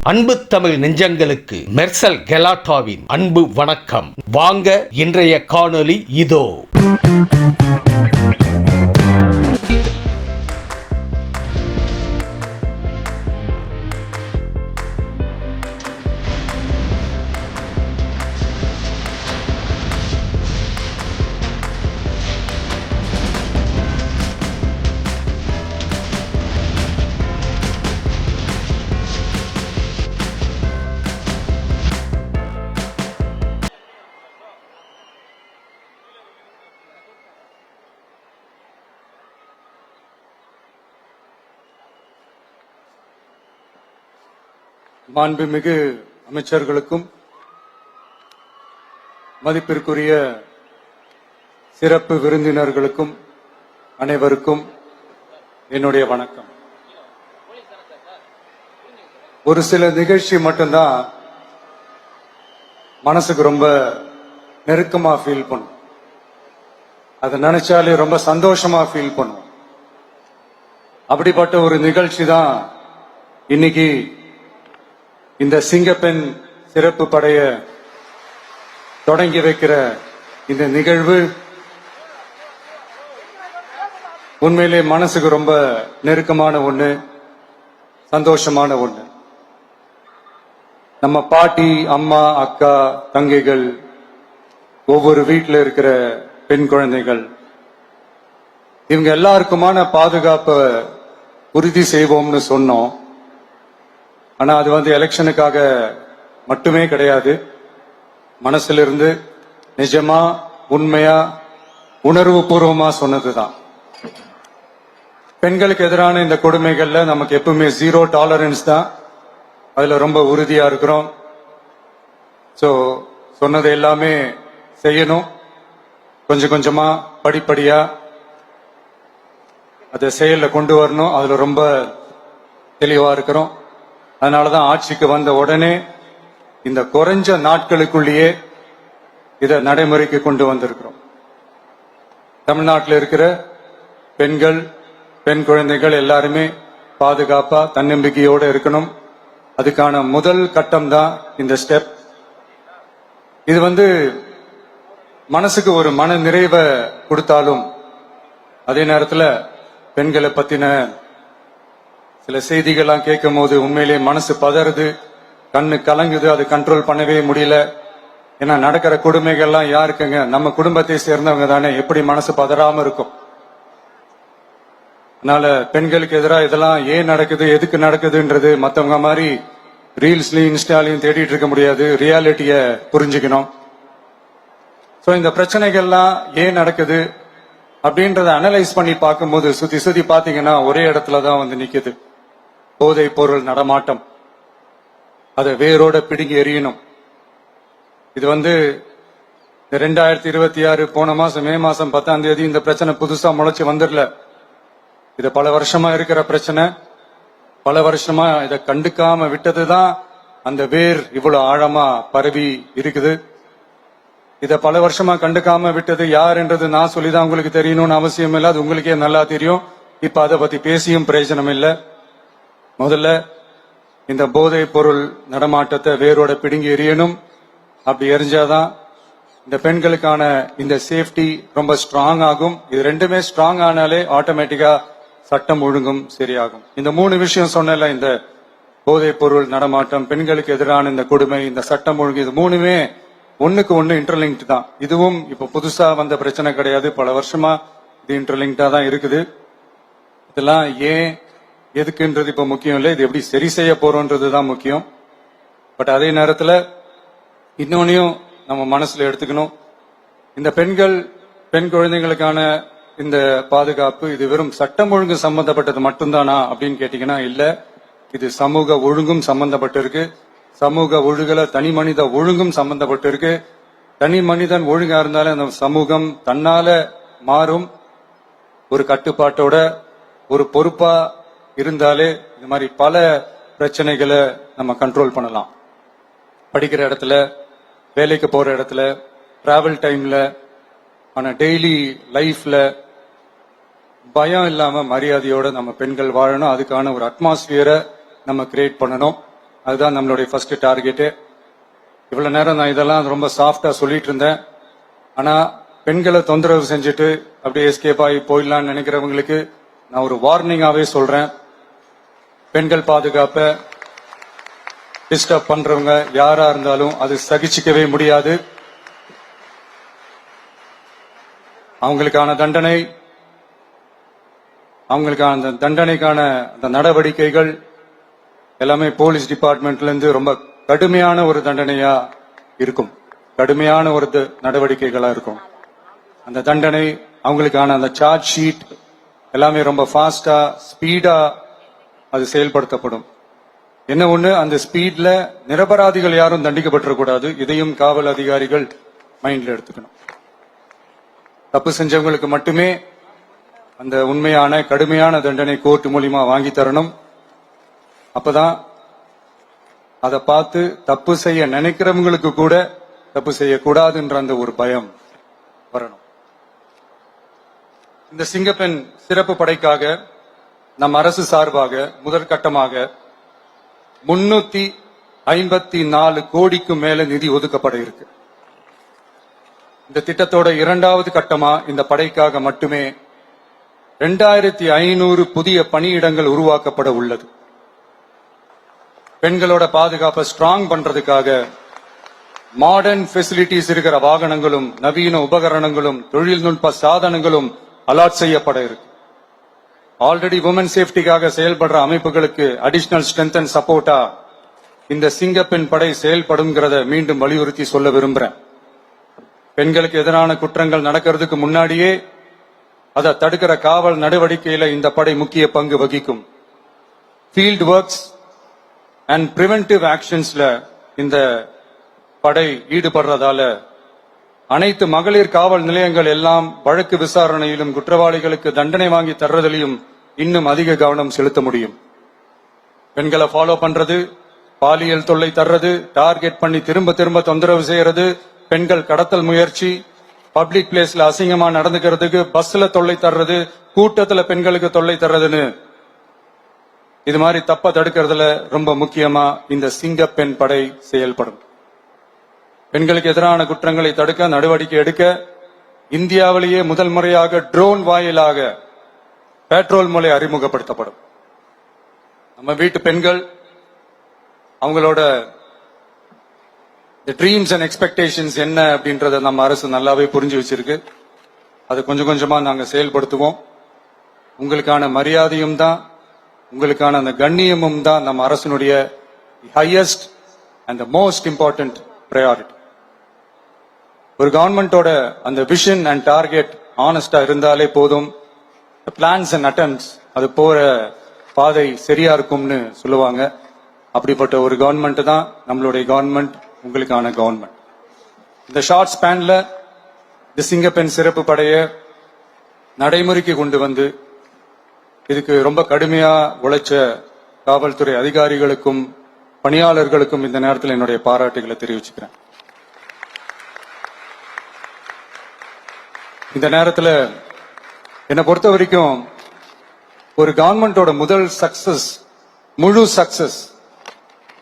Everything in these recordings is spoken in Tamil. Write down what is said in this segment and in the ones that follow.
அன்பு தமிழ் நெஞ்சங்களுக்கு மெர்சல் கெலாட்டாவின் அன்பு வணக்கம். வாங்க இன்றைய காணொளி இதோ. மாண்புமிகு அமைச்சர்களுக்கும் மதிப்பிற்குரிய சிறப்பு விருந்தினர்களுக்கும் அனைவருக்கும் என்னுடைய வணக்கம். ஒரு சில நிகழ்ச்சி மட்டும்தான் மனசுக்கு ரொம்ப நெருக்கமா ஃபீல் பண்ணும். அதை நினைச்சாலே ரொம்ப சந்தோஷமா ஃபீல் பண்ணும். அப்படிப்பட்ட ஒரு நிகழ்ச்சி தான் இன்னைக்கு இந்த சிங்கப்பெண் சிறப்பு படைய தொடங்கி வைக்கிற இந்த நிகழ்வு. உண்மையிலே மனசுக்கு ரொம்ப நெருக்கமான ஒண்ணு, சந்தோஷமான ஒண்ணு. நம்ம பாட்டி, அம்மா, அக்கா, தங்கைகள், ஒவ்வொரு வீட்டில் இருக்கிற பெண் குழந்தைகள், இவங்க எல்லாருக்குமான பாதுகாப்பை உறுதி செய்வோம்னு சொன்னோம். ஆனா அது எலெக்ஷனுக்காக மட்டுமே கிடையாது. மனசுல இருந்து நிஜமா, உண்மையா, உணர்வு பூர்வமா சொன்னதுதான். பெண்களுக்கு எதிரான இந்த கொடுமைகள்ல நமக்கு எப்பவுமே 0 டாலரன்ஸ் தான். அதுல ரொம்ப உறுதியா இருக்கிறோம். சோ சொன்னது எல்லாமே செய்யணும். கொஞ்சம் கொஞ்சமா, படிப்படியா அதை செயல்ல கொண்டு வரணும். அதுல ரொம்ப தெளிவா இருக்கிறோம். அதனாலதான் ஆட்சிக்கு வந்த உடனே இந்த குறைஞ்ச நாட்களுக்குள்ளேயே இதை நடைமுறைக்கு கொண்டு வந்திருக்கிறோம். தமிழ்நாட்டில் இருக்கிற பெண்கள், பெண் குழந்தைகள் எல்லாருமே பாதுகாப்பா, தன்னம்பிக்கையோட இருக்கணும். அதுக்கான முதல் கட்டம் தான் இந்த ஸ்டெப். இது மனசுக்கு ஒரு மன நிறைவை கொடுத்தாலும், அதே நேரத்தில் பெண்களை பத்தின சில செய்திகள்லாம் கேட்கும் போது உண்மையிலேயே மனசு பதறுது, கண்ணு கலங்குது. அது கண்ட்ரோல் பண்ணவே முடியல. ஏன்னா நடக்கிற கொடுமைகள்லாம் யாருக்குங்க? நம்ம குடும்பத்தை சேர்ந்தவங்க தானே. எப்படி மனசு பதறாம இருக்கும்? அதனால பெண்களுக்கு எதிராக இதெல்லாம் ஏன் நடக்குது, எதுக்கு நடக்குதுன்றது மத்தவங்க மாதிரி ரீல்ஸ்லயும் இன்ஸ்டாலையும் தேடிட்டு இருக்க முடியாது. ரியாலிட்டிய புரிஞ்சுக்கணும். சோ இந்த பிரச்சனைகள்லாம் ஏன் நடக்குது அப்படின்றத அனலைஸ் பண்ணி பார்க்கும்போது சுத்தி பாத்தீங்கன்னா ஒரே இடத்துலதான் நிக்குது. போதை பொருள் நடமாட்டம். அதை வேரோட பிடுங்கி எறியணும். இது 2026 போன மாசம் மே மாசம் 10ஆம் தேதி இந்த பிரச்சனை புதுசா முளைச்சு வந்துடல. இது பல வருஷமா இருக்கிற பிரச்சனை. பல வருஷமா இதை கண்டுக்காம விட்டதுதான் அந்த வேர் இவ்வளவு ஆழமா பரவி இருக்குது. இத பல வருஷமா கண்டுக்காம விட்டது யார் என்றது நான் சொல்லிதான் உங்களுக்கு தெரியணும்னு அவசியம் இல்லை. அது உங்களுக்கே நல்லா தெரியும். இப்ப அதை பத்தி பேசியும் பிரயோஜனம் இல்லை. முதல்ல இந்த போதை பொருள் நடமாட்டத்தை வேரோட பிடுங்கி எறியணும். அப்படி எரிஞ்சாதான் இந்த பெண்களுக்கான இந்த சேஃப்டி ரொம்ப ஸ்ட்ராங் ஆகும். இது ரெண்டுமே ஸ்ட்ராங் ஆனாலே ஆட்டோமேட்டிக்கா சட்டம் ஒழுங்கும் சரியாகும். இந்த 3 விஷயம் சொன்னல, இந்த போதை பொருள் நடமாட்டம், பெண்களுக்கு எதிரான இந்த கொடுமை, இந்த சட்டம் ஒழுங்கு, இது 3மே ஒண்ணுக்கு ஒண்ணு இன்டர்லிங்க்ட் தான். இதுவும் இப்ப புதுசா வந்த பிரச்சனை கிடையாது. பல வருஷமா இது இன்டர்லிங்க்டா தான் இருக்குது. இதெல்லாம் ஏன், எதுக்குன்றது இப்ப முக்கியம் இல்லை. இது எப்படி சரி செய்ய போறோம்ன்றதுதான் முக்கியம். பட் அதே நேரத்துல இன்னொன்னையும் நம்ம மனசுல எடுத்துக்கணும். இந்த பெண் குழந்தைகளுக்கான இந்த பாதுகாப்பு இது வெறும் சட்டம் ஒழுங்கு சம்பந்தப்பட்டது மட்டும்தானா அப்படின்னு கேட்டீங்கன்னா இல்ல. இது சமூக ஒழுங்கும் சம்பந்தப்பட்டு இருக்கு. சமூக ஒழுகல தனி மனித ஒழுங்கும் சம்பந்தப்பட்டு இருக்கு. தனி மனிதன் ஒழுங்கா இருந்தாலே அந்த சமூகம் தன்னால மாறும். ஒரு கட்டுப்பாட்டோட, ஒரு பொறுப்பா இருந்தாலே இந்த மாதிரி பல பிரச்சனைகளை நம்ம கண்ட்ரோல் பண்ணலாம். படிக்கிற இடத்துல, வேலைக்கு போற இடத்துல, டிராவல் டைம்ல, ஆனா டெய்லி லைஃப்ல பயம் இல்லாம மரியாதையோட நம்ம பெண்கள் வாழணும். அதுக்கான ஒரு அட்மாஸ்பியரை நம்ம கிரியேட் பண்ணணும். அதுதான் நம்மளுடைய ஃபர்ஸ்ட் டார்கெட்டு. இவ்வளவு நேரம் நான் இதெல்லாம் ரொம்ப சாஃப்டா சொல்லிட்டு இருந்தேன். ஆனா பெண்களை தொந்தரவு செஞ்சுட்டு அப்படியே எஸ்கேப் ஆகி போயிடலாம்னு நினைக்கிறவங்களுக்கு நான் ஒரு வார்னிங்காவே சொல்றேன். பெண்கள் பாதுகாப்பை டிஸ்டர்ப் பண்றவங்க யாரா இருந்தாலும் அது சகிச்சுக்கவே முடியாது. அவங்களுக்கான தண்டனைக்கான அந்த நடவடிக்கைகள் எல்லாமே போலீஸ் டிபார்ட்மெண்ட்ல இருந்து ரொம்ப கடுமையான ஒரு தண்டனையா இருக்கும், கடுமையான ஒரு நடவடிக்கைகளா இருக்கும். அந்த தண்டனை அவங்களுக்கான அந்த சார்ஜ் ஷீட் எல்லாமே ரொம்ப ஃபாஸ்டா ஸ்பீடா அது செயல்படுத்தப்படும். என்ன ஒண்ணு, அந்த ஸ்பீட்ல நிரபராதிகள் யாரும் தண்டிக்கப்பட்டிருக்கூடாது. இதையும் காவல் அதிகாரிகள் மைண்ட்ல எடுத்துக்கணும். தப்பு செஞ்சவங்களுக்கு மட்டுமே அந்த உண்மையான கடுமையான தண்டனை கோர்ட் மூலியமா வாங்கி தரணும். அப்பதான் அதை பார்த்து தப்பு செய்ய நினைக்கிறவங்களுக்கு கூட தப்பு செய்யக்கூடாதுன்ற அந்த ஒரு பயம் வரணும். இந்த சிங்கப்பெண் சிறப்பு படைக்காக நம் அரசு சார்பாக முதற்கட்டமாக 354 கோடிக்கு மேல நிதி ஒதுக்கப்பட இருக்கு. இந்த திட்டத்தோட இரண்டாவது கட்டமா இந்த படைக்காக மட்டுமே 2500 புதிய பணியிடங்கள் உருவாக்கப்பட உள்ளது. பெண்களோட பாதுகாப்பை ஸ்ட்ராங் பண்றதுக்காக மாடர்ன் ஃபெசிலிட்டிஸ் இருக்கிற வாகனங்களும் நவீன உபகரணங்களும் தொழில்நுட்ப சாதனங்களும் அலாட் செய்யப்பட இருக்கு. ஆல்ரெடி உமன் சேஃப்டிக்காக செயல்படுற அமைப்புகளுக்கு அடிஷனல் ஸ்ட்ரென்த் அண்ட் சப்போர்ட்டா இந்த சிங்கப்பெண் படை செயல்படுங்கிறத மீண்டும் வலியுறுத்தி சொல்ல விரும்புறேன். பெண்களுக்கு எதிரான குற்றங்கள் நடக்கிறதுக்கு முன்னாடியே அதை தடுக்கிற காவல் நடவடிக்கையில இந்த படை முக்கிய பங்கு வகிக்கும். ஃபீல்ட் ஒர்க்ஸ் அண்ட் பிரிவென்டிவ் ஆக்ஷன்ஸ்ல இந்த படை ஈடுபடுறதால அனைத்து மகளிர் காவல் நிலையங்கள் எல்லாம் வழக்கு விசாரணையிலும் குற்றவாளிகளுக்கு தண்டனை வாங்கி தர்றதிலையும் இன்னும் அதிக கவனம் செலுத்த முடியும். பெண்களை ஃபாலோ பண்றது, பாலியல் தொல்லை தர்றது, டார்கெட் பண்ணி திரும்ப திரும்ப தொந்தரவு செய்யறது, பெண்கள் கடத்தல் முயற்சி, பப்ளிக் பிளேஸ்ல அசிங்கமா நடந்துக்கிறதுக்கு பஸ்ல தொல்லை தர்றது, கூட்டத்துல பெண்களுக்கு தொல்லை தர்றதுன்னு இது மாதிரி தப்ப தடுக்கிறதுல ரொம்ப முக்கியமா இந்த சிங்கப்பெண் படை செயல்படும். பெண்களுக்கு எதிரான குற்றங்களை தடுக்க நடவடிக்கை எடுக்க இந்தியாவிலேயே முதல் முறையாக ட்ரோன் வாயிலாக பெட்ரோல் மூலை அறிமுகப்படுத்தப்படும். நம்ம வீட்டு பெண்கள் அவங்களோட ட்ரீம்ஸ் அண்ட் எக்ஸ்பெக்டேஷன்ஸ் என்ன அப்படின்றத நம்ம அரசு நல்லாவே புரிஞ்சு வச்சிருக்கு. அது கொஞ்சம் கொஞ்சமா நாங்க செயல்படுத்துவோம். உங்களுக்கான மரியாதையும் தான், உங்களுக்கான அந்த கண்ணியமும் தான் நம்ம அரசினுடைய highest and most important priority. ஒரு கவர்மெண்டோட அந்த விஷன் அண்ட் டார்கெட் ஆனஸ்டா இருந்தாலே போதும். பிளான்ஸ் அண்ட் அட்டெம்ப்ட்ஸ் அது போற பாதை சரியா இருக்கும்னு சொல்லுவாங்க. அப்படிப்பட்ட ஒரு கவர்மெண்ட் தான் நம்மளுடைய கவர்மெண்ட், உங்களுக்கான கவர்மெண்ட். இந்த ஷார்ட் ஸ்பேன்ல இந்த சிங்கப்பெண் சிறப்பு படைய நடைமுறைக்கு கொண்டு வந்து இதுக்கு ரொம்ப கடுமையா உழைச்ச காவல்துறை அதிகாரிகளுக்கும் பணியாளர்களுக்கும் இந்த நேரத்தில் என்னுடைய பாராட்டுகளை தெரிவிச்சுக்கிறேன். இந்த நேரத்தில் என்னை பொறுத்த வரைக்கும் ஒரு கவர்மெண்டோட முதல் சக்சஸ், முழு சக்சஸ்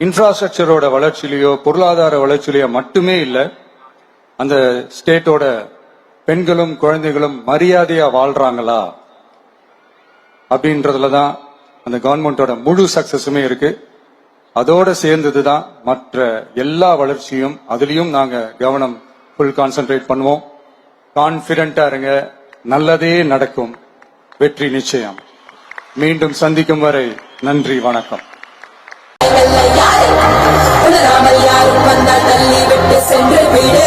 இன்ஃப்ராஸ்ட்ரக்சரோட வளர்ச்சியிலையோ பொருளாதார வளர்ச்சியிலையோ மட்டுமே இல்லை, அந்த ஸ்டேட்டோட பெண்களும் குழந்தைகளும் மரியாதையா வாழ்றாங்களா அப்படின்றதுல தான் அந்த கவர்மெண்டோட முழு சக்சஸுமே இருக்கு. அதோட சேர்ந்ததுதான் மற்ற எல்லா வளர்ச்சியும். அதுலயும் நாங்க கவனம் ஃபுல் கான்சென்ட்ரேட் பண்ணுவோம். கான்பிடென்டா இருங்க, நல்லதே நடக்கும், வெற்றி நிச்சயம். மீண்டும் சந்திக்கும் வரை நன்றி, வணக்கம். யாரும் வந்தால் தள்ளி விட்டு சென்று விடு.